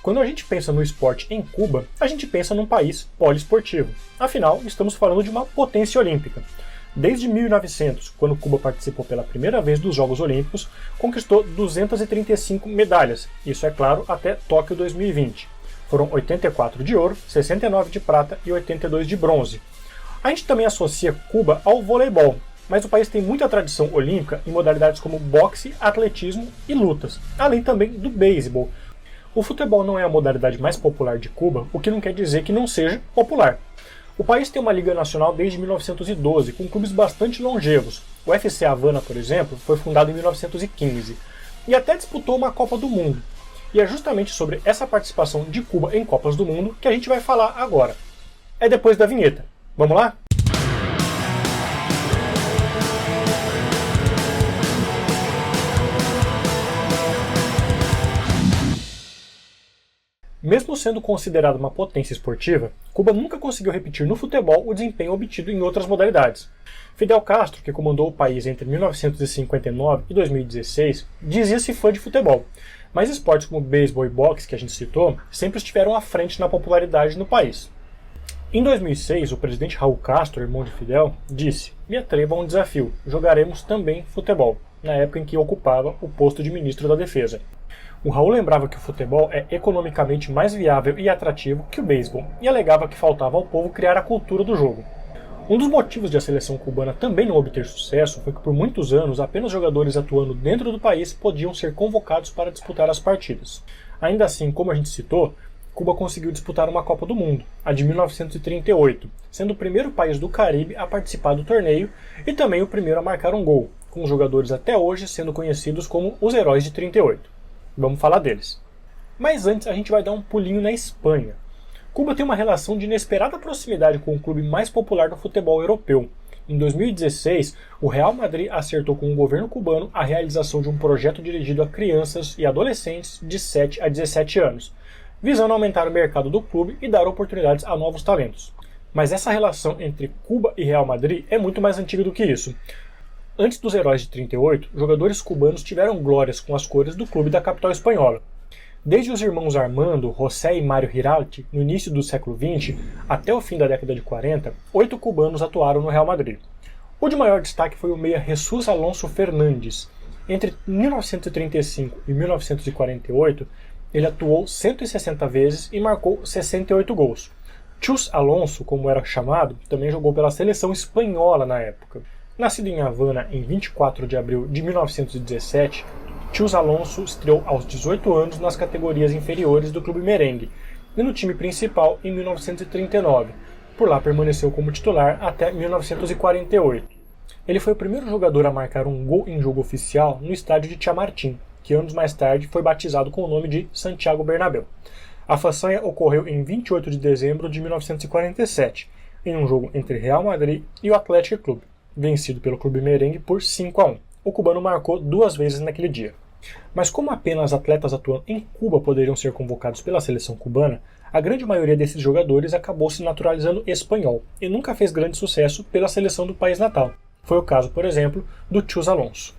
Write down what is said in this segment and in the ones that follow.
Quando a gente pensa no esporte em Cuba, a gente pensa num país poliesportivo. Afinal, estamos falando de uma potência olímpica. Desde 1900, quando Cuba participou pela primeira vez dos Jogos Olímpicos, conquistou 235 medalhas, isso é claro até Tóquio 2020. Foram 84 de ouro, 69 de prata e 82 de bronze. A gente também associa Cuba ao voleibol, mas o país tem muita tradição olímpica em modalidades como boxe, atletismo e lutas, além também do beisebol. O futebol não é a modalidade mais popular de Cuba, o que não quer dizer que não seja popular. O país tem uma liga nacional desde 1912, com clubes bastante longevos. O FC Havana, por exemplo, foi fundado em 1915 e até disputou uma Copa do Mundo. E é justamente sobre essa participação de Cuba em Copas do Mundo que a gente vai falar agora. É depois da vinheta. Vamos lá? Mesmo sendo considerada uma potência esportiva, Cuba nunca conseguiu repetir no futebol o desempenho obtido em outras modalidades. Fidel Castro, que comandou o país entre 1959 e 2016, dizia-se fã de futebol, mas esportes como beisebol e boxe, que a gente citou, sempre estiveram à frente na popularidade no país. Em 2006, o presidente Raul Castro, irmão de Fidel, disse: "Me atrevo a um desafio, jogaremos também futebol", na época em que ocupava o posto de ministro da Defesa. O Raul lembrava que o futebol é economicamente mais viável e atrativo que o beisebol, e alegava que faltava ao povo criar a cultura do jogo. Um dos motivos de a seleção cubana também não obter sucesso foi que por muitos anos apenas jogadores atuando dentro do país podiam ser convocados para disputar as partidas. Ainda assim, como a gente citou, Cuba conseguiu disputar uma Copa do Mundo, a de 1938, sendo o primeiro país do Caribe a participar do torneio e também o primeiro a marcar um gol, com os jogadores até hoje sendo conhecidos como os Heróis de 38. Vamos falar deles. Mas antes a gente vai dar um pulinho na Espanha. Cuba tem uma relação de inesperada proximidade com o clube mais popular do futebol europeu. Em 2016, o Real Madrid acertou com o governo cubano a realização de um projeto dirigido a crianças e adolescentes de 7 a 17 anos, visando aumentar o mercado do clube e dar oportunidades a novos talentos. Mas essa relação entre Cuba e Real Madrid é muito mais antiga do que isso. Antes dos Heróis de 38, jogadores cubanos tiveram glórias com as cores do clube da capital espanhola. Desde os irmãos Armando, José e Mário Giralti, no início do século XX, até o fim da década de 40, 8 cubanos atuaram no Real Madrid. O de maior destaque foi o meia Jesús Alonso Fernández. Entre 1935 e 1948, ele atuou 160 vezes e marcou 68 gols. Chus Alonso, como era chamado, também jogou pela seleção espanhola na época. Nascido em Havana em 24 de abril de 1917, Chus Alonso estreou aos 18 anos nas categorias inferiores do Clube Merengue e no time principal em 1939. Por lá permaneceu como titular até 1948. Ele foi o primeiro jogador a marcar um gol em jogo oficial no estádio de Chamartín, que anos mais tarde foi batizado com o nome de Santiago Bernabéu. A façanha ocorreu em 28 de dezembro de 1947, em um jogo entre Real Madrid e o Athletic Club, vencido pelo Clube Merengue por 5-1. O cubano marcou 2 vezes naquele dia. Mas como apenas atletas atuando em Cuba poderiam ser convocados pela seleção cubana, a grande maioria desses jogadores acabou se naturalizando espanhol e nunca fez grande sucesso pela seleção do país natal. Foi o caso, por exemplo, do Chus Alonso.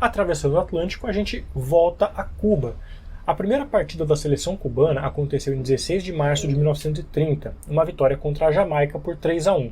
Atravessando o Atlântico, a gente volta a Cuba. A primeira partida da seleção cubana aconteceu em 16 de março de 1930, uma vitória contra a Jamaica por 3-1.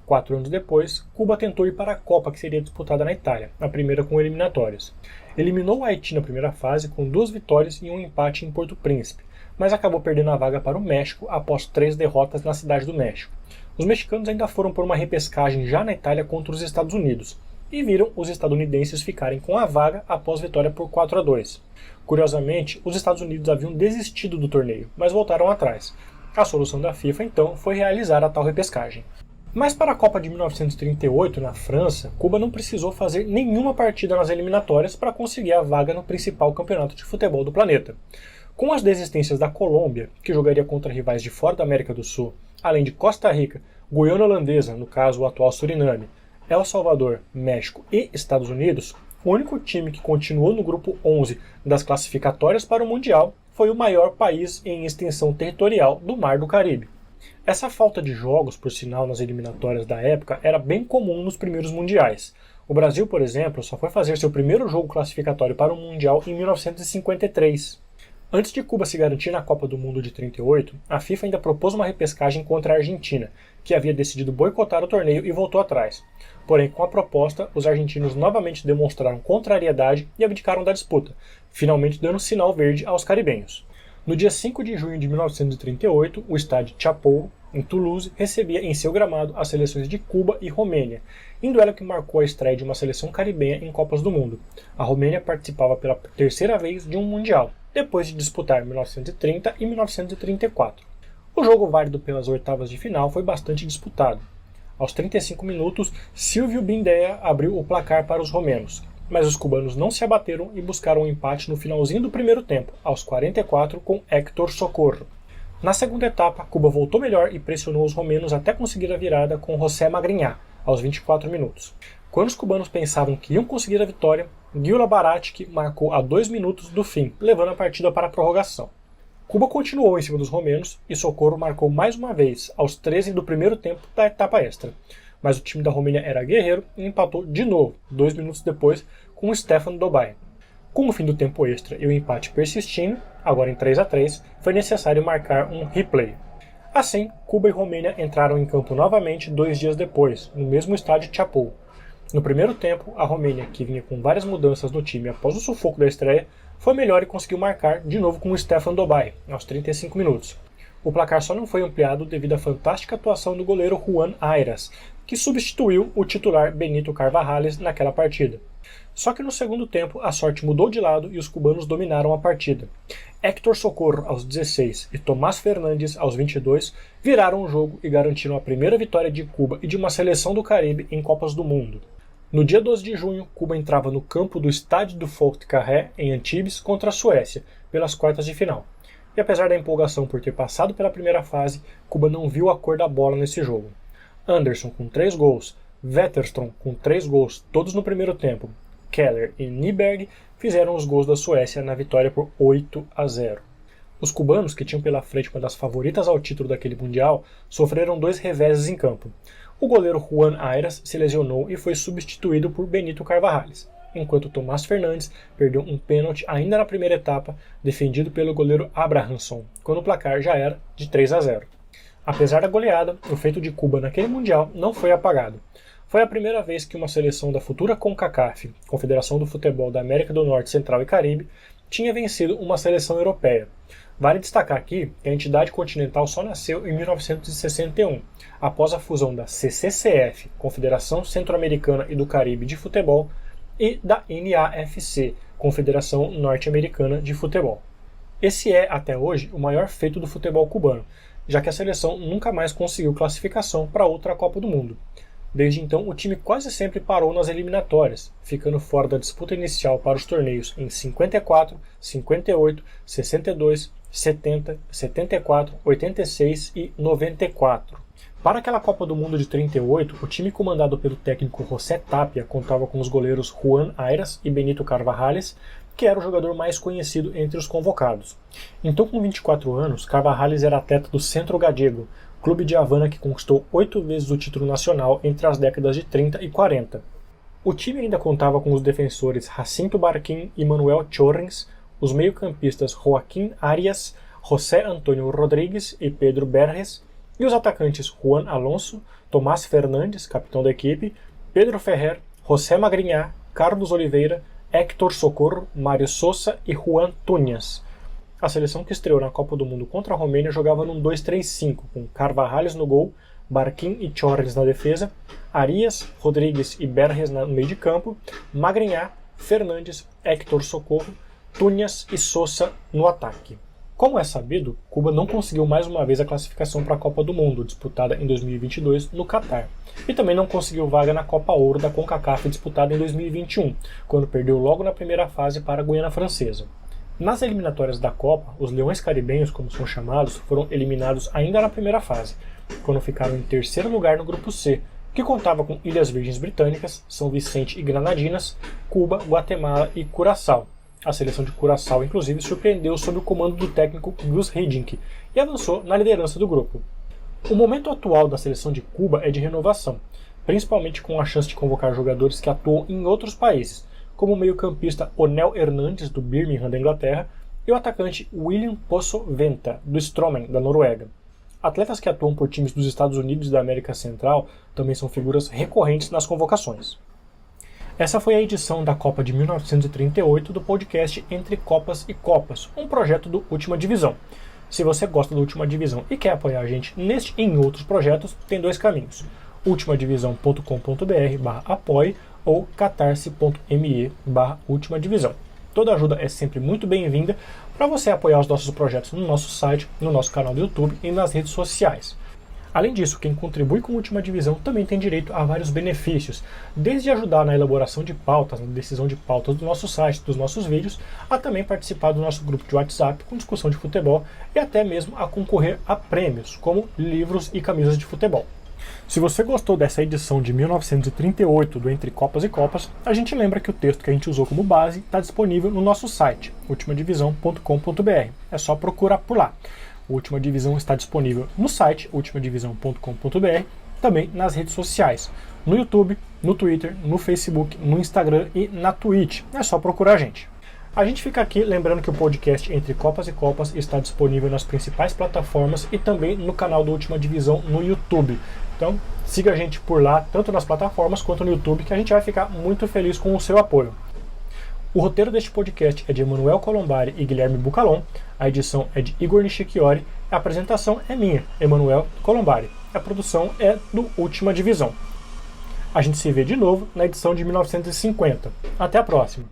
4 anos depois, Cuba tentou ir para a Copa que seria disputada na Itália, a primeira com eliminatórias. Eliminou o Haiti na primeira fase com 2 vitórias e um empate em Porto Príncipe, mas acabou perdendo a vaga para o México após 3 derrotas na Cidade do México. Os mexicanos ainda foram por uma repescagem já na Itália contra os Estados Unidos, e viram os estadunidenses ficarem com a vaga após vitória por 4-2. Curiosamente, os Estados Unidos haviam desistido do torneio, mas voltaram atrás. A solução da FIFA, então, foi realizar a tal repescagem. Mas para a Copa de 1938, na França, Cuba não precisou fazer nenhuma partida nas eliminatórias para conseguir a vaga no principal campeonato de futebol do planeta. Com as desistências da Colômbia, que jogaria contra rivais de fora da América do Sul, além de Costa Rica, Guiana Holandesa, no caso o atual Suriname, El Salvador, México e Estados Unidos, o único time que continuou no grupo 11 das classificatórias para o Mundial foi o maior país em extensão territorial do Mar do Caribe. Essa falta de jogos, por sinal, nas eliminatórias da época era bem comum nos primeiros mundiais. O Brasil, por exemplo, só foi fazer seu primeiro jogo classificatório para o Mundial em 1953. Antes de Cuba se garantir na Copa do Mundo de 38, a FIFA ainda propôs uma repescagem contra a Argentina, que havia decidido boicotar o torneio e voltou atrás. Porém, com a proposta, os argentinos novamente demonstraram contrariedade e abdicaram da disputa, finalmente dando sinal verde aos caribenhos. No dia 5 de junho de 1938, o estádio Chapou, em Toulouse, recebia em seu gramado as seleções de Cuba e Romênia, em duelo que marcou a estreia de uma seleção caribenha em Copas do Mundo. A Romênia participava pela terceira vez de um Mundial, depois de disputar 1930 e 1934. O jogo válido pelas oitavas de final foi bastante disputado. Aos 35 minutos, Silvio Bindea abriu o placar para os romenos, mas os cubanos não se abateram e buscaram um empate no finalzinho do primeiro tempo, aos 44, com Héctor Socorro. Na segunda etapa, Cuba voltou melhor e pressionou os romenos até conseguir a virada com José Magrinhá, aos 24 minutos. Quando os cubanos pensavam que iam conseguir a vitória, Gyula Baratic marcou a 2 minutos do fim, levando a partida para a prorrogação. Cuba continuou em cima dos romenos e Socorro marcou mais uma vez, aos 13 do primeiro tempo da etapa extra. Mas o time da Romênia era guerreiro e empatou de novo, 2 minutos depois, com Stefan Dobaj. Com o fim do tempo extra e o empate persistindo, agora em 3-3, foi necessário marcar um replay. Assim, Cuba e Romênia entraram em campo novamente 2 dias depois, no mesmo estádio Chapou. No primeiro tempo, a Romênia, que vinha com várias mudanças no time após o sufoco da estreia, foi melhor e conseguiu marcar de novo com o Stefan Dobaj, aos 35 minutos. O placar só não foi ampliado devido à fantástica atuação do goleiro Juan Ayras, que substituiu o titular Benito Carvajales naquela partida. Só que no segundo tempo a sorte mudou de lado e os cubanos dominaram a partida. Héctor Socorro aos 16 e Tomás Fernandes aos 22 viraram o jogo e garantiram a primeira vitória de Cuba e de uma seleção do Caribe em Copas do Mundo. No dia 12 de junho, Cuba entrava no campo do Estádio do Fort Carré, em Antibes, contra a Suécia, pelas quartas de final. E apesar da empolgação por ter passado pela primeira fase, Cuba não viu a cor da bola nesse jogo. Anderson com 3 gols, Wetterstrom com 3 gols, todos no primeiro tempo, Keller e Nyberg fizeram os gols da Suécia na vitória por 8-0. Os cubanos, que tinham pela frente uma das favoritas ao título daquele Mundial, sofreram 2 reveses em campo. O goleiro Juan Ayras se lesionou e foi substituído por Benito Carvajales, enquanto Tomás Fernandes perdeu um pênalti ainda na primeira etapa, defendido pelo goleiro Abrahamson, quando o placar já era de 3-0. Apesar da goleada, o feito de Cuba naquele Mundial não foi apagado. Foi a primeira vez que uma seleção da futura CONCACAF, Confederação do Futebol da América do Norte, Central e Caribe, tinha vencido uma seleção europeia. Vale destacar aqui que a entidade continental só nasceu em 1961, após a fusão da CCCF, Confederação Centro-Americana e do Caribe de Futebol, e da NAFC, Confederação Norte-Americana de Futebol. Esse é, até hoje, o maior feito do futebol cubano, já que a seleção nunca mais conseguiu classificação para outra Copa do Mundo. Desde então, o time quase sempre parou nas eliminatórias, ficando fora da disputa inicial para os torneios em 54, 58, 62, 70, 74, 86 e 94. Para aquela Copa do Mundo de 38, o time comandado pelo técnico José Tapia contava com os goleiros Juan Ayras e Benito Carvajales, que era o jogador mais conhecido entre os convocados. Então, com 24 anos, Carvajales era atleta do Centro Gallego, clube de Havana que conquistou 8 vezes o título nacional entre as décadas de 30 e 40. O time ainda contava com os defensores Jacinto Barquín e Manuel Chorrins, os meio-campistas Joaquim Arias, José Antônio Rodrigues e Pedro Berres, e os atacantes Juan Alonso, Tomás Fernandes, capitão da equipe, Pedro Ferrer, José Magrinhá, Carlos Oliveira, Héctor Socorro, Mário Sosa e Juan Túñez. A seleção que estreou na Copa do Mundo contra a Romênia jogava num 2-3-5, com Carvajales no gol, Barquín e Chorrins na defesa, Arias, Rodrigues e Berres no meio de campo, Magrinhá, Fernandes, Héctor Socorro, Túñez e Sosa no ataque. Como é sabido, Cuba não conseguiu mais uma vez a classificação para a Copa do Mundo, disputada em 2022 no Catar, e também não conseguiu vaga na Copa Ouro da CONCACAF, disputada em 2021, quando perdeu logo na primeira fase para a Guiana Francesa. Nas eliminatórias da Copa, os Leões Caribenhos, como são chamados, foram eliminados ainda na primeira fase, quando ficaram em terceiro lugar no Grupo C, que contava com Ilhas Virgens Britânicas, São Vicente e Granadinas, Cuba, Guatemala e Curaçao. A seleção de Curaçao, inclusive, surpreendeu sob o comando do técnico Gus Hiddink e avançou na liderança do grupo. O momento atual da seleção de Cuba é de renovação, principalmente com a chance de convocar jogadores que atuam em outros países, como o meio-campista Onel Hernandes, do Birmingham da Inglaterra, e o atacante William Poço Venta, do Strømmen, da Noruega. Atletas que atuam por times dos Estados Unidos e da América Central também são figuras recorrentes nas convocações. Essa foi a edição da Copa de 1938 do podcast Entre Copas e Copas, um projeto do Última Divisão. Se você gosta da Última Divisão e quer apoiar a gente neste e em outros projetos, tem dois caminhos: ultimadivisão.com.br/apoie ou catarse.me/ultimadivisão. Toda ajuda é sempre muito bem-vinda para você apoiar os nossos projetos no nosso site, no nosso canal do YouTube e nas redes sociais. Além disso, quem contribui com a Última Divisão também tem direito a vários benefícios, desde ajudar na elaboração de pautas, na decisão de pautas do nosso site, dos nossos vídeos, a também participar do nosso grupo de WhatsApp com discussão de futebol e até mesmo a concorrer a prêmios, como livros e camisas de futebol. Se você gostou dessa edição de 1938 do Entre Copas e Copas, a gente lembra que o texto que a gente usou como base está disponível no nosso site, ultimadivisão.com.br. É só procurar por lá. O Última Divisão está disponível no site, ultimadivisão.com.br, também nas redes sociais, no YouTube, no Twitter, no Facebook, no Instagram e na Twitch. É só procurar a gente. A gente fica aqui lembrando que o podcast Entre Copas e Copas está disponível nas principais plataformas e também no canal do Última Divisão no YouTube. Então, siga a gente por lá, tanto nas plataformas quanto no YouTube, que a gente vai ficar muito feliz com o seu apoio. O roteiro deste podcast é de Emanuel Colombari e Guilherme Bucalon, a edição é de Igor Nishikiori, a apresentação é minha, Emanuel Colombari. A produção é do Última Divisão. A gente se vê de novo na edição de 1950. Até a próxima!